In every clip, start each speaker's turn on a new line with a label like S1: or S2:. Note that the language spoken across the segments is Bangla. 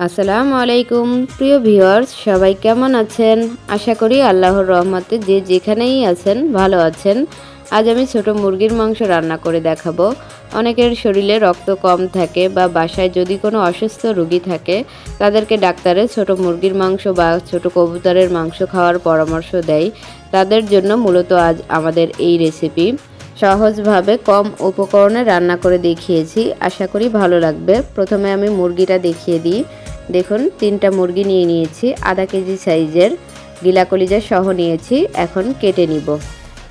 S1: আসসালামু আলাইকুম প্রিয় ভিউয়ার্স, সবাই কেমন আছেন? আশা করি আল্লাহর রহমতে যে যেখানেই আছেন ভালো আছেন। আজ আমি ছোট মুরগির মাংস রান্না করে দেখাবো। অনেকের শরীরে রক্ত কম থাকে বা বাসায় যদি কোনো অসুস্থ রোগী থাকে তাদেরকে ডাক্তারে ছোট মুরগির মাংস বা ছোট কবুতরের মাংস খাওয়ার পরামর্শ দেয়। তাদের জন্য মূলত আজ আমাদের এই রেসিপি। সহজভাবে কম উপকরণে রান্না করে দেখিয়েছি, আশা করি ভালো লাগবে। প্রথমে আমি মুরগিটা দেখিয়ে দিই। দেখুন, 3টা মুরগি নিয়ে নিয়েছি, আধা কেজি সাইজের, গিলা কলিজা সহ নিয়েছি। এখন কেটে নিব।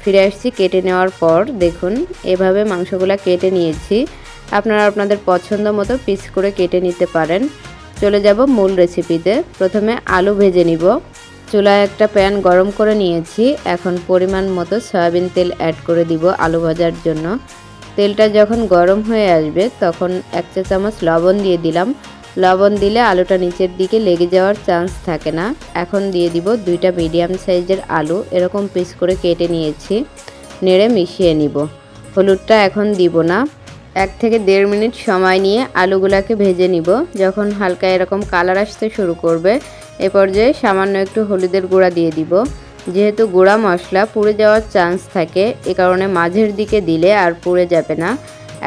S1: ফিরে আসছি কেটে নেওয়ার পর। দেখুন, এভাবে মাংসগুলো কেটে নিয়েছি। আপনারা আপনাদের পছন্দ মতো পিস করে কেটে নিতে পারেন। চলে যাব মূল রেসিপিতে। প্রথমে আলু ভেজে নিব। চুলায় একটা প্যান গরম করে নিয়েছি। এখন পরিমাণ মতো সয়াবিন তেল অ্যাড করে দিব আলু ভাজার জন্য। তেলটা যখন গরম হয়ে আসবে তখন 1 চা চামচ লবণ দিয়ে দিলাম। লবণ দিলে আলুটা নিচের দিকে লেগে যাওয়ার চান্স থাকে না। এখন দিয়ে দিব 2টা মিডিয়াম সাইজের আলু, এরকম পিস করে কেটে নিয়েছি। নেড়ে মিশিয়ে নিব। হলুদটা এখন দিব না। 1 থেকে 1.5 মিনিট সময় নিয়ে আলুগুলাকে ভেজে নিব। যখন হালকা এরকম কালার আসতে শুরু করবে এ পর্যায়ে সামান্য একটু হলুদের গুঁড়া দিয়ে দিব। যেহেতু গুঁড়া মশলা পুড়ে যাওয়ার চান্স থাকে, এ কারণে মাঝের দিকে দিলে আর পুড়ে যাবে না।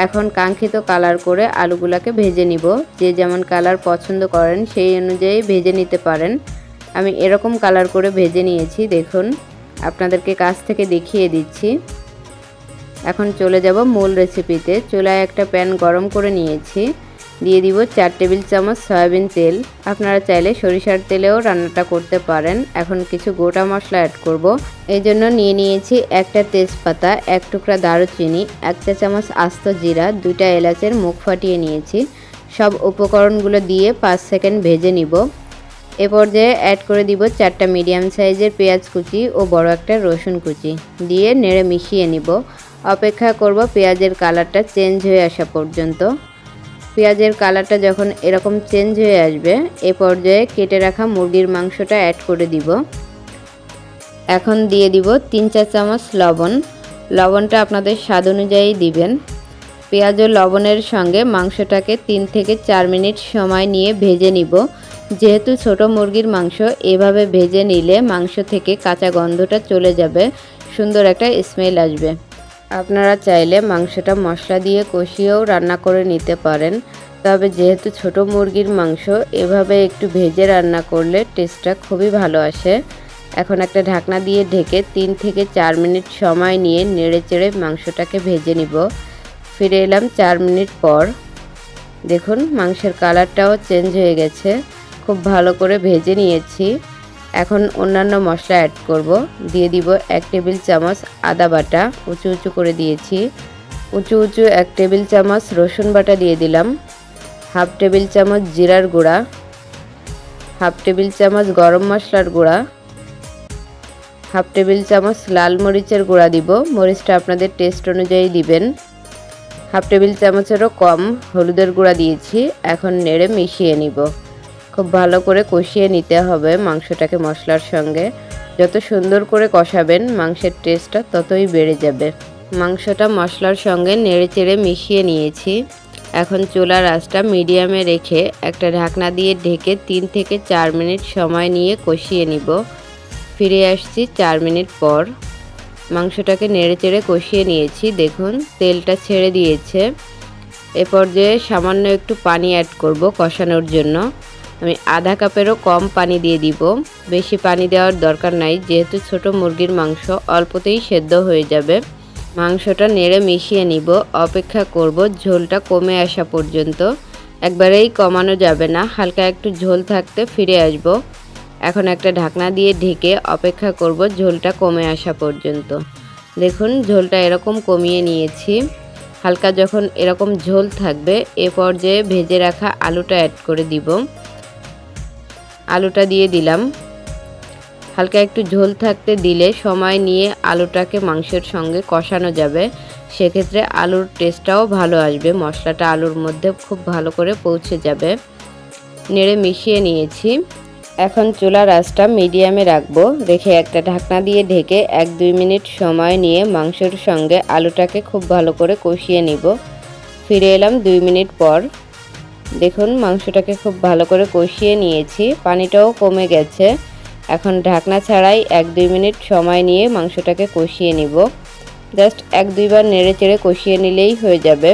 S1: এখন কাঙ্ক্ষিত কালার করে আলুগুলাকে ভেজে নিব। যে যেমন কালার পছন্দ করেন সেই অনুযায়ী ভেজে নিতে পারেন। আমি এরকম কালার করে ভেজে নিয়েছি। দেখুন, আপনাদেরকে কাছ থেকে দেখিয়ে দিচ্ছি। এখন চলে যাব মূল রেসিপিতে। চুলায় একটা প্যান গরম করে নিয়েছি। দিয়ে দিব 4 টেবিল চামচ সয়াবিন তেল। আপনারা চাইলে সরিষার তেলেও রান্নাটা করতে পারেন। এখন কিছু গোটা মশলা অ্যাড করব। এই জন্য নিয়ে নিয়েছি একটা তেজপাতা, 1 টুকরা দারুচিনি, 1 চা চামচ আস্ত জিরা, 2টা এলাচের মুখ ফাটিয়ে নিয়েছি। সব উপকরণগুলো দিয়ে 5 সেকেন্ড ভেজে নিব। এ পর্যায়ে অ্যাড করে দিব 4টা মিডিয়াম সাইজের পেঁয়াজ কুচি ও বড় একটা রসুন কুচি দিয়ে নেড়ে মিশিয়ে নিব। অপেক্ষা করব পেঁয়াজের কালারটা চেঞ্জ হয়ে আসা পর্যন্ত। পেঁয়াজের কালারটা যখন এরকম চেঞ্জ হয়ে আসবে এ পর্যায়ে কেটে রাখা মুরগির মাংসটা অ্যাড করে দিব। এখন দিয়ে দিব 3 চা চামচ লবণ। লবণটা আপনাদের স্বাদ অনুযায়ী দিবেন। পেঁয়াজ ও লবণের সঙ্গে মাংসটাকে 3 থেকে 4 মিনিট সময় নিয়ে ভেজে নিব। যেহেতু ছোট মুরগির মাংস, এভাবে ভেজে নিলে মাংস থেকে কাঁচা গন্ধটা চলে যাবে, সুন্দর একটা স্মেল আসবে। আপনারা চাইলে মাংসটা মশলা দিয়ে কষিয়েও রান্না করে নিতে পারেন। তবে যেহেতু ছোট মুরগির মাংস, এভাবে একটু ভেজে রান্না করলে টেস্টটা খুবই ভালো আসে। এখন একটা ঢাকনা দিয়ে ঢেকে 3 থেকে 4 মিনিট সময় নিয়ে নেড়ে চেড়ে মাংসটাকে ভেজে নিব। ফিরে এলাম 4 মিনিট পর। দেখুন, মাংসের কালারটাও চেঞ্জ হয়ে গেছে। খুব ভালো করে ভেজে নিয়েছি। এখন অন্যান্য মশলা অ্যাড করব। দিয়ে দিব 1 টেবিল চামচ আদা বাটা, উঁচু উঁচু করে দিয়েছি। উঁচু 1 টেবিল চামচ রসুন বাটা দিয়ে দিলাম। 1/2 টেবিল চামচ জিরার গুঁড়া, 1/2 টেবিল চামচ গরম মশলার গুঁড়া, 1/2 টেবিল চামচ লাল মরিচের গুঁড়া দিব। মরিচটা আপনাদের টেস্ট অনুযায়ী দিবেন। 1/2 টেবিল চামচেরও কম হলুদের গুঁড়া দিয়েছি। এখন নেড়ে মিশিয়ে নিব। খুব ভালো করে কষিয়ে নিতে হবে মাংসটাকে মশলার সঙ্গে। যত সুন্দর করে কষাবেন মাংসের টেস্টটা ততই বেড়ে যাবে। মাংসটা মশলার সঙ্গে নেড়ে চেড়ে মিশিয়ে নিয়েছি। এখন চুলার আঁচটা মিডিয়ামে রেখে একটা ঢাকনা দিয়ে ঢেকে 3 থেকে 4 মিনিট সময় নিয়ে কষিয়ে নিব। ফিরে আসছি 4 মিনিট পর। মাংসটাকে নেড়ে চেড়ে কষিয়ে নিয়েছি। দেখুন, তেলটা ছেড়ে দিয়েছে। এ পর্যায়ে সামান্য একটু পানি অ্যাড করব কষানোর জন্য। আমি আধা কাপেরও কম পানি দিয়ে দিব। বেশি পানি দেওয়ার দরকার নাই, যেহেতু ছোট মুরগির মাংস অল্পতেই সেদ্ধ হয়ে যাবে। মাংসটা নেড়ে মিশিয়ে নিব। অপেক্ষা করব ঝোলটা কমে আসা পর্যন্ত। একবারেই কমানো যাবে না, হালকা একটু ঝোল থাকতে ফিরে আসব। এখন একটা ঢাকনা দিয়ে ঢেকে অপেক্ষা করব ঝোলটা কমে আসা পর্যন্ত। দেখুন, ঝোলটা এরকম কমিয়ে নিয়েছি। হালকা যখন এরকম ঝোল থাকবে এ পর্যায়ে ভেজে রাখা আলুটা অ্যাড করে দিব। আলুটা দিয়ে দিলাম। হালকা একটু ঝোল থাকতে দিলে সময় নিয়ে আলুটাকে মাংসের সঙ্গে কষানো যাবে। সেক্ষেত্রে আলুর টেস্টটাও ভালো আসবে, মশলাটা আলুর মধ্যে খুব ভালো করে পৌঁছে যাবে। নেড়ে মিশিয়ে নিয়েছি। এখন চুলার আঁচটা মিডিয়ামে রাখবো। রেখে একটা ঢাকনা দিয়ে ঢেকে 1-2 মিনিট সময় নিয়ে মাংসের সঙ্গে আলুটাকে খুব ভালো করে কষিয়ে নিব। ফিরে এলাম 2 মিনিট পর। দেখুন মাংসটাকে খুব ভালো করে কষিয়ে নিয়েছি, পানিটাও কমে গেছে। এখন ঢাকনা ছাড়াই 1-2 মিনিট সময় নিয়ে মাংসটাকে কষিয়ে নিব। জাস্ট 1-2 বার নেড়ে চেড়ে কষিয়ে নিলেই হয়ে যাবে।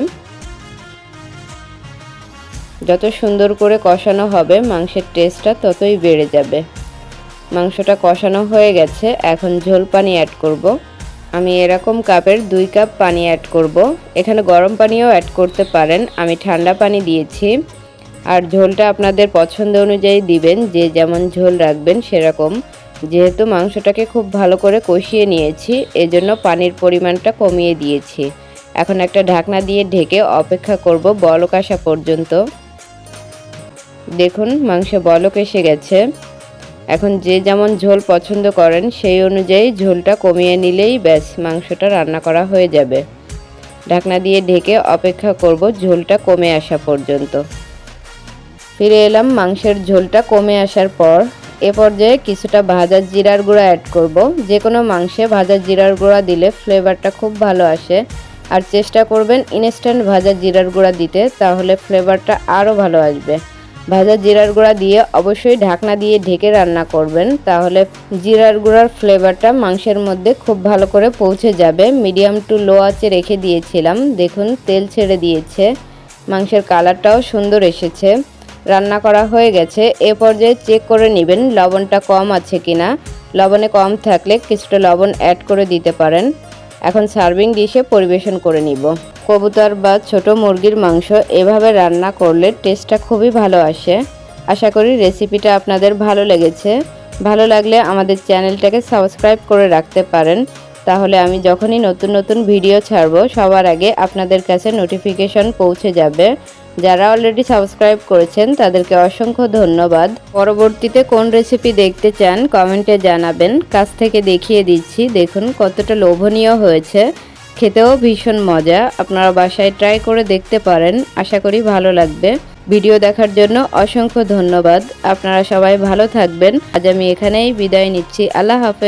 S1: যত সুন্দর করে কষানো হবে মাংসের টেস্টটা ততই বেড়ে যাবে। মাংসটা কষানো হয়ে গেছে, এখন ঝোল পানি অ্যাড করব। আমি এরকম কাপের 2 কাপ পানি অ্যাড করব। এখানে গরম পানিও অ্যাড করতে পারেন, আমি ঠান্ডা পানি দিয়েছি। আর ঝোলটা আপনাদের পছন্দ অনুযায়ী দিবেন, যে যেমন ঝোল রাখবেন সেরকম। যেহেতু মাংসটাকে খুব ভালো করে কষিয়ে নিয়েছি, এজন্য পানির পরিমাণটা কমিয়ে দিয়েছি। এখন একটা ঢাকনা দিয়ে ঢেকে অপেক্ষা করব বলক আসা পর্যন্ত। দেখুন মাংসে বলক এসে গেছে। এখন যে যেমন ঝোল পছন্দ করেন সেই অনুযায়ী ঝোলটা কমিয়ে নিলেই ব্যাস মাংসটা রান্না করা হয়ে যাবে। ঢাকনা দিয়ে ঢেকে অপেক্ষা করব ঝোলটা কমে আসা পর্যন্ত। ফিরে এলাম মাংসের ঝোলটা কমে আসার পর। এ পর্যায়ে কিছুটা ভাজা জিরার গুঁড়া অ্যাড করব। যে কোনো মাংসে ভাজা জিরার গুঁড়া দিলে ফ্লেভারটা খুব ভালো আসে। আর চেষ্টা করবেন ইনস্ট্যান্ট ভাজা জিরার গুঁড়া দিতে, তাহলে ফ্লেভারটা আরও ভালো আসবে। ভাজা জিরার গুঁড়া দিয়ে অবশ্যই ঢাকনা দিয়ে ঢেকে রান্না করবেন, তাহলে জিরার গুঁড়ার ফ্লেভারটা মাংসের মধ্যে খুব ভালো করে পৌঁছে যাবে। মিডিয়াম টু লো আঁচে রেখে দিয়েছিলাম, দেখুন তেল ছেড়ে দিয়েছে, মাংসের কালারটাও সুন্দর এসেছে। রান্না করা হয়ে গেছে। এ পর্যায়ে চেক করে নেবেন লবণটা কম আছে কিনা। লবণে কম থাকলে কিছুটা লবণ অ্যাড করে দিতে পারেন। এখন সার্ভিং ডিশে পরিবেশন করে নিব। কবুতর বা ছোট মুরগির মাংস এভাবে রান্না করলে টেস্টটা খুবই ভালো আসে। আশা করি রেসিপিটা আপনাদের ভালো লেগেছে। ভালো লাগলে আমাদের চ্যানেলটাকে সাবস্ক্রাইব করে রাখতে পারেন, তাহলে আমি যখনই নতুন নতুন ভিডিও ছাড়ব সবার আগে আপনাদের কাছে নোটিফিকেশন পৌঁছে যাবে। যারা অলরেডি সাবস্ক্রাইব করেছেন তাদেরকে অসংখ্য ধন্যবাদ। পরবর্তীতে কোন রেসিপি দেখতে চান কমেন্টে জানাবেন, কাছ থেকে দেখিয়ে দিচ্ছি। দেখুন কতটা লোভনীয় হয়েছে, খেতেও ভীষণ মজা। আপনারা বাসায় ট্রাই করে দেখতে পারেন, আশা করি ভালো লাগবে। ভিডিও দেখার জন্য অসংখ্য ধন্যবাদ। আপনারা সবাই ভালো থাকবেন। আজ আমি এখানেই বিদায় নিচ্ছি। আল্লাহ হাফেজ।